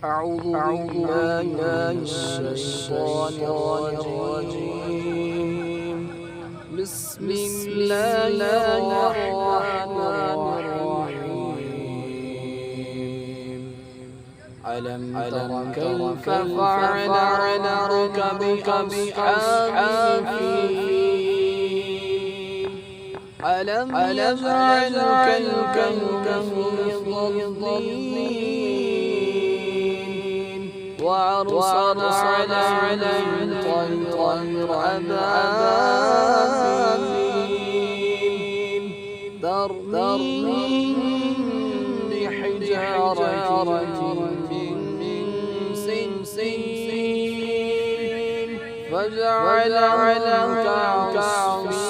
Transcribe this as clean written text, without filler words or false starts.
أعوذ بالله من الشيطان الرجيم. بسم الله الرحمن الرحيم. ألم تر كيف فعل ربك بأصحاب الفيل؟ ألم يجعل كيدهم في تضليل وأرسل عليهم طيرا أبابيل ترميهم بحجارة من سجيل فجعلهم كعصف